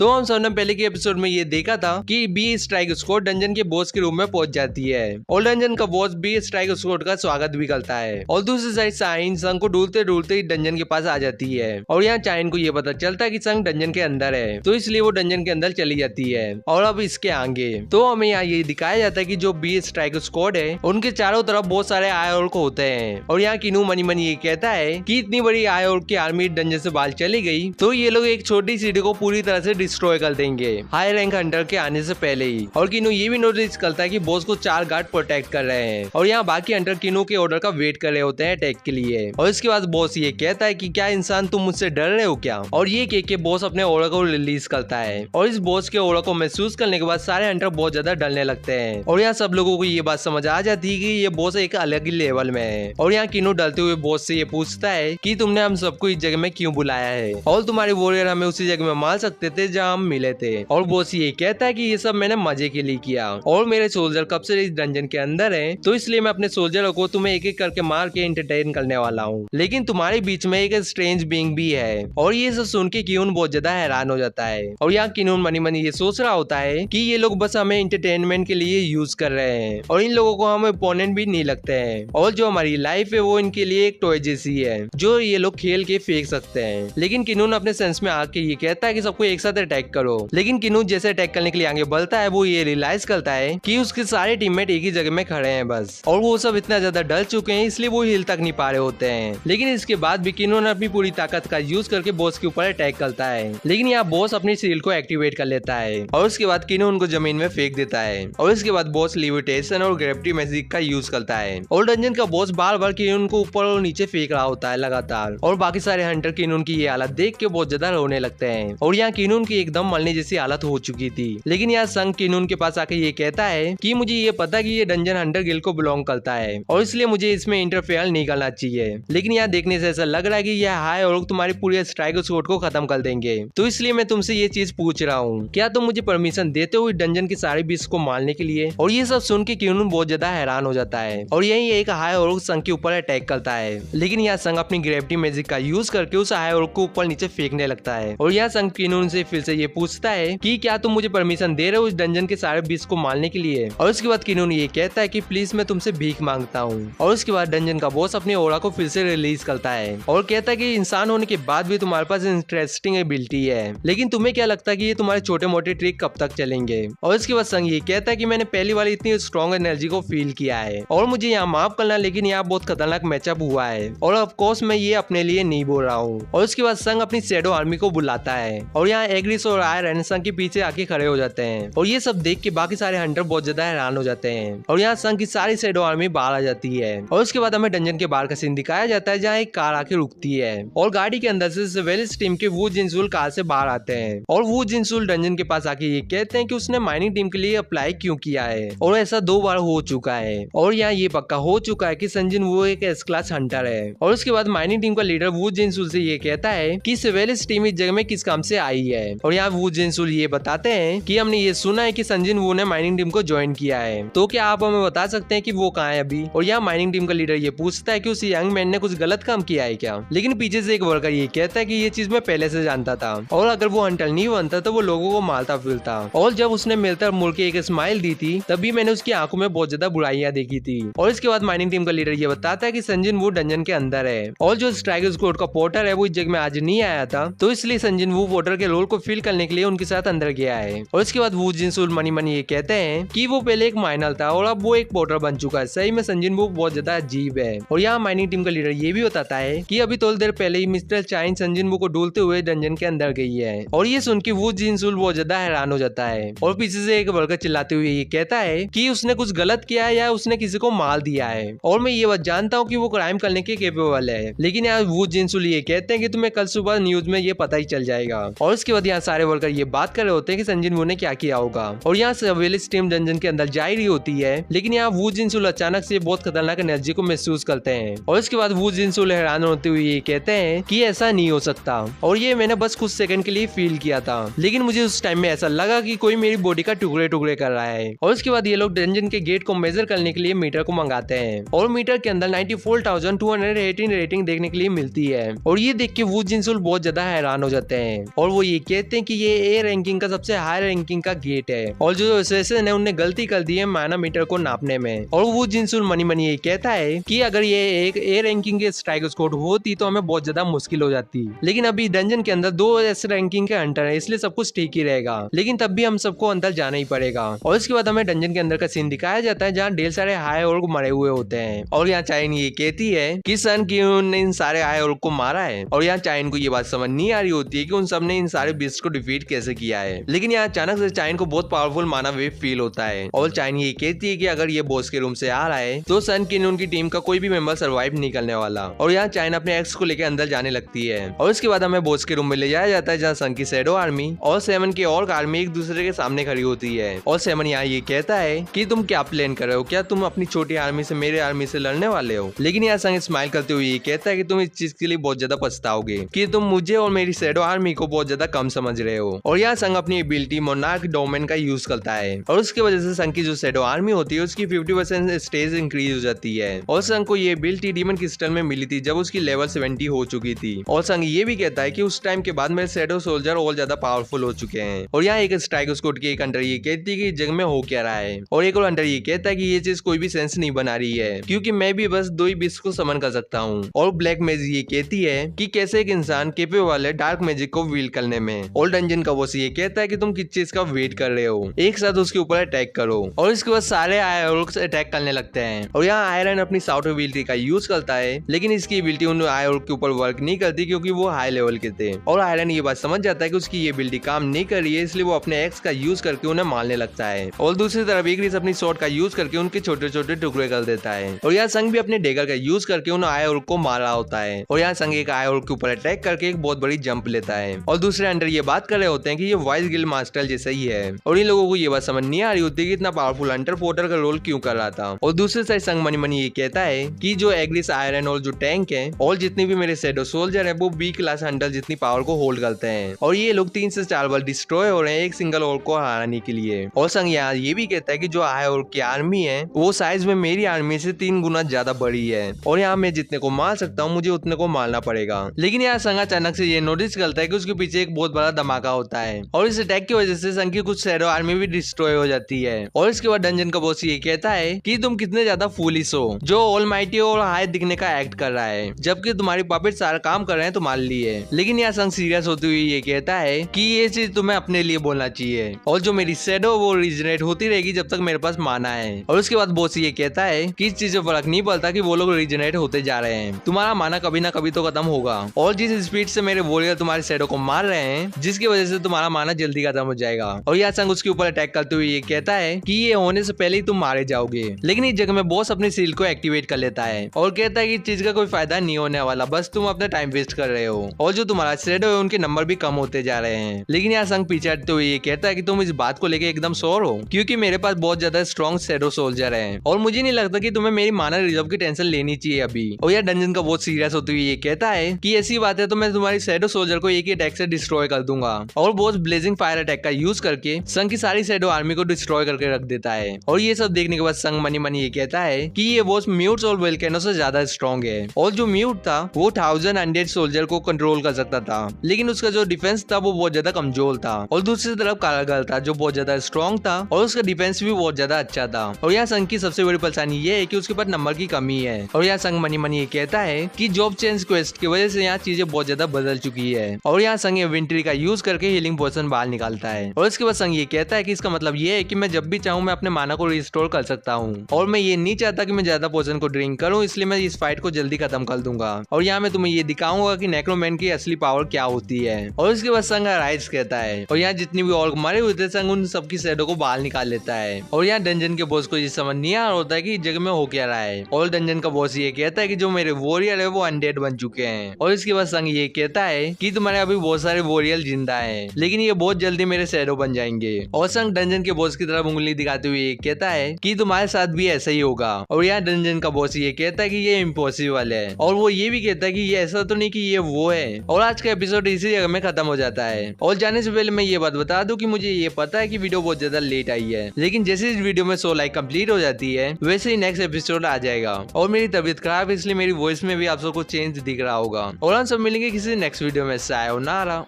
तो हम सबने पहले के एपिसोड में ये देखा था कि बी स्ट्राइक स्क्वाड डंजन के बॉस के रूम में पहुंच जाती है और डंजन का बॉस बी स्ट्राइक स्क्वाड का स्वागत भी करता है। और दूसरी साइड शाइन संग को ढूंढते ढूंढते डंजन के पास आ जाती है और यहाँ शाइन को ये पता चलता है कि संग डंजन के अंदर है, तो इसलिए वो डंजन के अंदर चली जाती है। और अब इसके आगे तो हमें यहाँ ये दिखाया जाता है कि जो बी स्ट्राइक स्क्वाड है उनके चारों तरफ बहुत सारे आयोर्क होते हैं। और यहाँ किनू मनी मनी ये कहता है कि इतनी बड़ी आयोर्क की आर्मी डंजन से बाहर चली गई तो ये लोग एक छोटी सिटी को पूरी तरह से डिस्ट्रॉय कर देंगे हाई रैंक हंटर के आने से पहले ही। और किनू ये भी नोटिस करता है कि बॉस को 4 गार्ड प्रोटेक्ट कर रहे हैं और यहाँ बाकी हंटर किनू के ऑर्डर का वेट कर रहे होते हैं अटैक के लिए। और इसके बाद बॉस ये कहता है कि क्या इंसान तुम मुझसे डर रहे हो क्या। और ये कह के बॉस अपने ऑर्डर को रिलीज करता है और इस बॉस के ऑर्डर को महसूस करने के बाद सारे हंटर बहुत ज्यादा डरने लगते हैं। और यहाँ सब लोगों को ये बात समझ आ जाती है कि ये बॉस एक अलग ही लेवल में है। और यहाँ किनू डरते हुए बॉस से ये पूछता है कि तुमने हम सबको इस जगह में क्यों बुलाया है और तुम्हारे वॉरियर हमें उसी जगह में मार सकते थे जहाँ हम मिले थे। और बॉस ये कहता है कि ये सब मैंने मजे के लिए किया और मेरे सोल्जर कब से इस डंजन के अंदर हैं, तो इसलिए मैं अपने सोल्जरों को तुम्हें एक एक करके मार के एंटरटेन करने वाला हूँ। लेकिन तुम्हारे बीच में एक स्ट्रेंज बीइंग भी है। और ये सब सुन के कियून बहुत ज्यादा हैरान हो जाता है। और यहाँ कियून मनी मनी ये सोच रहा होता है कि ये लोग बस हमें एंटरटेनमेंट के लिए यूज कर रहे हैं और इन लोगों को हम ओपोनेंट भी नहीं लगते हैं और जो हमारी लाइफ है वो इनके लिए एक टॉय जैसी है जो ये लोग खेल के फेंक सकते हैं। लेकिन किनून अपने सेंस में आके ये कहता है कि सबको एक साथ अटैक करो। लेकिन किनून जैसे अटैक करने के लिए आगे बढ़ता है वो ये रियलाइज करता है कि उसके सारे टीममेट एक ही जगह में खड़े हैं बस, और वो सब इतना ज्यादा डर चुके हैं इसलिए वो हिल तक नहीं पा रहे होते हैं। लेकिन इसके बाद भी किनून अपनी पूरी ताकत का यूज करके बॉस के ऊपर अटैक करता है। लेकिन यहाँ बॉस अपनी शील्ड को एक्टिवेट कर लेता है और उसके बाद किनून को जमीन में फेंक देता है। और इसके बाद बॉस लिविटेशन और ग्रेविटी मैजिक का यूज करता है और डंजन का बॉस बार बार किनून को ऊपर और नीचे फेंक रहा होता है लगातार। और बाकी सारे हंटर किनून की ये हालत देख के बहुत ज्यादा रोने लगते हैं और यहाँ किनून की एकदम मरने जैसी हालत हो चुकी थी। लेकिन यहाँ संग किनून के पास आके ये कहता है कि मुझे ये पता कि ये डंजन हंटर गिल्ड को बिलोंग करता है और इसलिए मुझे इसमें इंटरफेयर नहीं करना चाहिए। लेकिन यहाँ देखने से ऐसा लग रहा है कि यह हाई और तुम्हारी पूरी स्ट्राइक स्क्वाड को खत्म कर देंगे, तो इसलिए मैं तुमसे ये चीज पूछ रहा हूँ, क्या तुम मुझे परमिशन देते हो इस डंजन के सारे बीस को मारने के लिए। और ये सब सुन के किनून बहुत ज्यादा हैरान हो जाता है और यही एक हाई और संग के ऊपर अटैक करता है। लेकिन यहाँ संग अपनी ग्रेविटी मैजिक का यूज करके उस हाई और को ऊपर नीचे फेंकने लगता है। और यहाँ संग किनून से फिर से ये पूछता है कि क्या तुम मुझे परमिशन दे रहे हो इस डंजन के सारे बीस को मारने के लिए। और उसके बाद किनून ये कहता है कि प्लीज मैं तुमसे भीख मांगता हूँ। और उसके बाद डंजन का बॉस अपनी ओरा को फिर से रिलीज करता है और कहता है कि इंसान होने के बाद भी तुम्हारे पास इंटरेस्टिंग एबिलिटी है, लेकिन तुम्हें क्या लगता है कि ये तुम्हारे छोटे मोटे ट्रिक कब तक चलेंगे। और इसके बाद संग ये कहता है कि मैंने पहली बार इतनी स्ट्रॉन्ग एनर्जी को फील किया है और मुझे यहाँ माफ करना, लेकिन यहाँ बहुत खतरनाक मैचअप हुआ है और ऑफ कोर्स मैं ये अपने लिए नहीं बोल रहा हूँ। और उसके बाद संग अपनी शैडो आर्मी को बुलाता है और यहाँ एग्रिस और आयरन संग के पीछे आके खड़े हो जाते हैं। और ये सब देख के बाकी सारे हंटर बहुत ज्यादा हैरान हो जाते हैं और यहाँ संग की सारी शैडो आर्मी बाहर आ जाती है। और उसके बाद हमें डंजन के बाहर का सीन दिखाया जाता है जहाँ एक कार आके रुकती है और गाड़ी के अंदर से सेवेलिस टीम के वू जिनसुल कार से बाहर आते हैं और वू जिनसुल डंजन के पास आके ये कहते हैं कि उसने माइनिंग टीम के लिए अप्लाई क्यों किया है और ऐसा 2 बार हो चुका है और यहाँ ये पक्का हो चुका है कि संजिन वो एक एस क्लास हंटर है। और उसके बाद माइनिंग टीम का लीडर वू जिनसुल से ये कहता है कि सेवेलिस टीम इस जगह में किस काम से आई है। और यहाँ वू जिनसुल ये बताते हैं कि हमने ये सुना है कि संजिन वू ने माइनिंग टीम को ज्वाइन किया है, तो क्या आप हमें बता सकते हैं कि वो कहाँ है अभी। और यहाँ माइनिंग टीम का लीडर ये पूछता है कि उस यंग मैन ने कुछ गलत काम किया है क्या। लेकिन पीछे से एक वर्कर ये कहता है कि ये चीज मैं पहले से जानता था और अगर वो हंटर नहीं बनता तो वो लोगों को मारता फिरता, और जब उसने मिलकर मुड़ के एक स्माइल दी थी तभी मैंने उसकी आंखों में बहुत ज्यादा बुराइयां देखी थी। और इसके बाद माइनिंग टीम का लीडर ये बताता है कि संजिन वू डंजन के अंदर है और जो स्ट्राइक स्क्वाड का पोर्टर है वो इस जगह में आज नहीं आया था, तो इसलिए संजिन वू पोर्टर के रोल को फिल करने के लिए उनके साथ अंदर गया है। और इसके बाद वू जिनसुल मनी मनी ये कहते हैं कि वो पहले एक माइनर था और अब वो एक पोर्टर बन चुका है। सही में संजिन वू बहुत ज्यादा अजीब है। और यहाँ माइनिंग टीम का लीडर ये भी बताता है कि अभी थोड़ी देर पहले ही मिस्टर चाइन संजिन वू को ढूंढते हुए डंजन के अंदर गई है। और ये सुन के वू जिनसुल बहुत ज्यादा हैरान हो जाता है और पीछे से एक वर्कर चिल्लाते हुए ये कहता है कि उसने कुछ गलत किया है या उसने किसी को मार दिया है और मैं ये बात जानता हूँ कि वो क्राइम करने के केपेबल है। लेकिन यहाँ वू जिनसुल ये कहते हैं कि तुम्हें कल सुबह न्यूज में ये पता ही चल जाएगा। और उसके बाद यहाँ सारे वर्कर ये बात कर रहे होते हैं कि संजिन वू ने क्या किया होगा। और यहाँ सेवेलिस टीम डंजन के अंदर जा रही होती है, लेकिन यहाँ वू जिनसुल अचानक से बहुत खतरनाक एनर्जी को महसूस करते हैं। और इसके बाद वू जिनसुल हैरान होते हुए ये कहते हैं कि ऐसा नहीं हो सकता और ये मैंने बस कुछ सेकंड के लिए फील किया था, लेकिन मुझे उस टाइम में ऐसा लगा कि कोई मेरी बॉडी का टुकड़े टुकड़े कर रहा है। और उसके बाद ये लोग डंजन के गेट को मेजर करने के लिए मीटर को मंगाते हैं और मीटर के अंदर 94,218 रेटिंग देखने के लिए मिलती है। और ये देख के वू जिनसुल बहुत ज्यादा हैरान हो जाते हैं और वो ये कहते कहते हैं कि ये ए रैंकिंग का सबसे हाई रैंकिंग का गेट है और जो एसोसिएशन है उन्हें गलती कर दी है मानामीटर को नापने में। और वो जिनसुन मनी मनी ये कहता है कि अगर ये एक ए रैंकिंग के स्ट्राइक स्क्वाड होती तो हमें बहुत ज्यादा मुश्किल हो जाती, लेकिन अभी डंजन के अंदर 2 एस रैंकिंग के अंतर है, इसलिए सब कुछ ठीक ही रहेगा, लेकिन तब भी हम सबको अंदर जाना ही पड़ेगा। और इसके बाद हमें डंजन के अंदर का सीन दिखाया जाता है जहाँ ढेर सारे हाई ओल्ड मरे हुए होते हैं और यहाँ चाइन ये कहती है कि सन क्यों ने इन सारे हाई ओल्ड को मारा है। और यहाँ चाइन को ये बात समझ नहीं आ रही होती है कि उन सब ने इन सारे बीस्ट को डिफीट कैसे किया है, लेकिन यहाँ अचानक से चाइन को बहुत पावरफुल माना वेव फील होता है और चाइन ये कहती है कि अगर ये बॉस के रूम से आ रहा है तो सन की उनकी टीम का कोई भी मेंबर सर्वाइव नहीं करने वाला। और यहाँ चाइन अपने एक्स को लेकर अंदर जाने लगती है और इसके बाद हमें बॉस के रूम में ले जाया जाता है जहाँ सन की शैडो आर्मी और सेवन की और आर्मी एक दूसरे के सामने खड़ी होती है। और सेवन यहाँ ये कहता है कि तुम क्या प्लान कर रहे हो, क्या तुम अपनी छोटी आर्मी से मेरे आर्मी से लड़ने वाले हो। लेकिन यहाँ संग स्माइल करते हुए ये कहता है कि तुम इस चीज के लिए बहुत ज्यादा पछताओगे कि तुम मुझे और मेरी शैडो आर्मी को बहुत ज्यादा कम समझ रहे हो। और यहाँ संग अपनी एबिलिटी मोनार्क डोमेन का यूज करता है और उसकी वजह से संग की जो शैडो आर्मी होती है उसकी 50% स्टेज इंक्रीज हो जाती है। और संग को ये एबिलिटी डीमन क्रिस्टल में मिली थी जब उसकी लेवल 70 हो चुकी थी। और संग ये भी कहता है कि उस टाइम के बाद मेरे शैडो सोल्जर और ज्यादा पावरफुल हो चुके हैं। और यहाँ एक स्ट्राइक स्क्वाड की एक अंडर ये कहती है कि जग में हो क्या रहा है और एक और अंडर ये कहता है कि ये चीज कोई भी सेंस नहीं बना रही है क्योंकि मैं भी बस 2 ही बीस्ट को समन कर सकता हूँ। और ब्लैक मैजिक ये कहती है कि कैसे एक इंसान केपेबल है डार्क मैजिक को व्हील करने में। और डंजन का बॉस ये कहता है कि तुम किस चीज का वेट कर रहे हो, एक साथ उसके ऊपर अटैक करो। और इसके बाद सारे आयरोक्स अटैक करने लगते हैं और यहाँ आयरन अपनी साउट एबिलिटी का यूज करता है, लेकिन इसकी एबिलिटी उन आयरोक के ऊपर वर्क नहीं करती क्योंकि वो हाई लेवल के थे। और आयरन ये बात समझ जाता है कि उसकी ये एबिलिटी काम नहीं कर रही है, इसलिए वो अपने एक्स का यूज करके उन्हें मारने लगता है। और दूसरी तरफ इग्रिस अपनी शॉट का यूज करके उनके छोटे छोटे टुकड़े कर देता है। और यहाँ संग भी अपने डेगर का यूज करके उन आयरोक को मार रहा होता है। और यहाँ संग एक आयरोक के ऊपर अटैक करके एक बहुत बड़ी जंप लेता है। और दूसरे अंडर ये बात कर रहे होते हैं कि ये वाइज गिल्ड मास्टर जैसा ही है और इन लोगों को ये बात समझ नहीं आ रही होती कि इतना पावरफुल हंटर पोर्टर का रोल क्यों कर रहा था। और दूसरे साइड संग मनी मनी ये कहता है कि जो एग्रिस आयरन और जो टैंक है और जितनी भी मेरे शैडो सोल्जर है वो बी क्लास हंटर जितनी पावर को होल्ड करते हैं और ये लोग 3 से 4 बार डिस्ट्रॉय हो रहे हैं एक सिंगल और को हराने के लिए। और संग यहाँ ये भी कहता है कि जो हाई और की आर्मी है वो साइज में मेरी आर्मी से 3 गुना ज्यादा बड़ी है और यहाँ मैं जितने को मार सकता हूँ मुझे उतने को मारना पड़ेगा। लेकिन यहाँ संग अचानक से ये नोटिस करता है कि उसके पीछे एक बहुत बड़ा धमाका होता है और इस अटैक की वजह से संग की कुछ शैडो आर्मी भी डिस्ट्रॉय हो जाती है। और इसके बाद डंजन का बॉस ये कहता है कि तुम कितने ज्यादा फूलिश हो जो ऑलमाइटी और हाई दिखने का एक्ट कर रहा है जबकि तुम्हारी पपेट सारा काम कर रहे हैं तुम्हारे लिए। लेकिन यहाँ संग सीरियस होते हुए ये कहता है कि ये चीज तुम्हें अपने लिए बोलना चाहिए और जो मेरी शैडो वो रीजनरेट होती रहेगी जब तक मेरे पास माना है। और उसके बाद बॉस ये कहता है कि इस चीज से फर्क नहीं पड़ता कि वो लोग रीजनरेट होते जा रहे हैं, तुम्हारा माना कभी ना कभी तो खत्म होगा। और जिस स्पीड से मेरे वॉरियर तुम्हारे शैडो को मार रहे हैं जिसकी वजह से तुम्हारा माना जल्दी खत्म हो जाएगा। और यहाँ संग उसके ऊपर अटैक करते हुए ये कहता है कि ये होने से पहले ही तुम मारे जाओगे। लेकिन इस जगह में बॉस अपनी सील को एक्टिवेट कर लेता है और कहता है कि इस चीज का कोई फायदा नहीं होने वाला, बस तुम अपना टाइम वेस्ट कर रहे हो और जो तुम्हारा शैडो है उनके नंबर भी कम होते जा रहे हैं। लेकिन यहाँ संग पीछे हटते हुए ये कहता है कि तुम इस बात को लेकर एकदम श्योर हो क्योंकि मेरे पास बहुत ज्यादा स्ट्रॉन्ग शैडो सोल्जर है और मुझे नहीं लगता कि तुम्हें मेरी माना रिजर्व की टेंशन लेनी चाहिए अभी। और यह डंजन का बहुत सीरियस होते हुए ये कहता है कि ऐसी बात है तो मैं तुम्हारी शैडो सोल्जर को एक ही अटैक से डिस्ट्रॉय कर दूंगा। और बॉस ब्लेजिंग फायर अटैक का यूज करके संग की सारी शैडो आर्मी को डिस्ट्रॉय करके रख देता है। और ये सब देखने के बाद संग मनी मनी ये कहता है कि ये बॉस म्यूट्स और वोल्केनो से ज्यादा स्ट्रॉन्ग है और जो म्यूट था वो 1000 अनडेड सोल्जर को कंट्रोल कर सकता था, लेकिन उसका जो डिफेंस था वो बहुत ज्यादा कमजोर था। और दूसरी तरफ कारागल था जो बहुत ज्यादा स्ट्रॉन्ग था और उसका डिफेंस भी बहुत ज्यादा अच्छा था। और यहाँ संग की सबसे बड़ी परेशानी ये है कि उसके पास नंबर की कमी है। और यहाँ संग मनी मनी ये कहता है कि जॉब चेंज क्वेस्ट की वजह से यहाँ चीजें बहुत ज्यादा बदल चुकी है। और यहाँ संग इन्वेंटरी का यूज करके हीलिंग पोशन बाहर निकालता है और इसके बाद संग ये कहता है कि इसका मतलब ये है कि मैं जब भी चाहूँ मैं अपने माना को रिस्टोर कर सकता हूँ और मैं ये नहीं चाहता कि मैं ज्यादा पोशन को ड्रिंक करूँ, इसलिए मैं इस फाइट को जल्दी खत्म कर दूंगा। और यहाँ मैं तुम्हें ये दिखाऊंगा कि नेक्रोमैन की असली पावर क्या होती है। और इसके बाद संग राइज कहता है और यहाँ जितनी भी और मरे हुए थे संग उन सबकी शैडो को बाहर निकाल लेता है। और यहाँ डंजन के बॉस को ये समझ नहीं आ रहा होता है कि जगह में हो क्या रहा है। और डंजन का बॉस ये कहता है कि जो मेरे वॉरियर है वो अनडेड बन चुके हैं। और इसके बाद संग ये कहता है कि तुम्हारे अभी बहुत सारे वॉरियर जिंदा है लेकिन ये बहुत जल्दी मेरे शैडो बन जाएंगे। और संग डंजन के बॉस की तरफ उंगली दिखाते हुए ये कहता है कि तुम्हारे साथ भी ऐसा ही होगा। और यहाँ डंजन का बॉस ये कहता है कि ये इम्पॉसिबल है और वो ये भी कहता है कि ये ऐसा तो नहीं कि ये वो है। और आज का एपिसोड इसी जगह में खत्म हो जाता है। और जाने से पहले मैं ये बात बता दूं कि मुझे ये पता है कि वीडियो बहुत ज्यादा लेट आई है, लेकिन जैसे इस वीडियो में 100 लाइक कंप्लीट हो जाती है वैसे ही नेक्स्ट एपिसोड आ जाएगा। और मेरी तबीयत खराब है इसलिए मेरी वॉइस में भी आप सबको चेंज दिख रहा होगा। और हम सब मिलेंगे किसी नेक्स्ट वीडियो में। सायोनारा।